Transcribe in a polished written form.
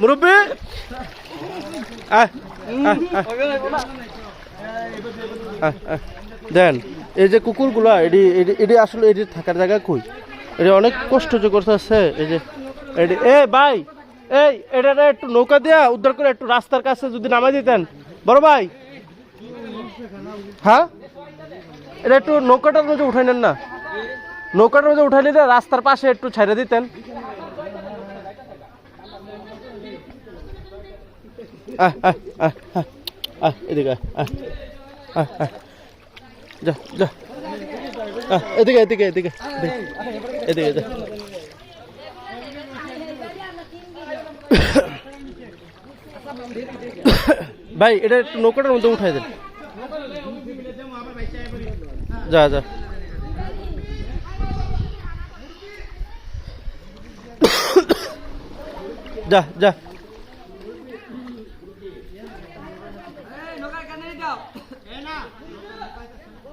মুরব্বী দেন এই যে কুকুরগুলা এটি আসলে এটি থাকার জায়গা কই এটা অনেক কষ্ট যে করতেছে এই যে এটি এ ভাই এই এটা একটু নৌকা দিয়া উদ্ধার করে একটু রাস্তার কাছে যদি নামাই দিতেন বড় ভাই হ্যাঁ এটা একটু নৌকাটার মধ্যে উঠাই নেন না নৌকাটার মধ্যে উঠাই নিলে রাস্তার পাশে একটু ছেড়ে দিতেন এদিকে যা যা এদিকে এদিকে এদিকে এদিকে যা ভাই এটা একটু নৌকাটার মধ্যে উঠাই দেন যা যা যা যা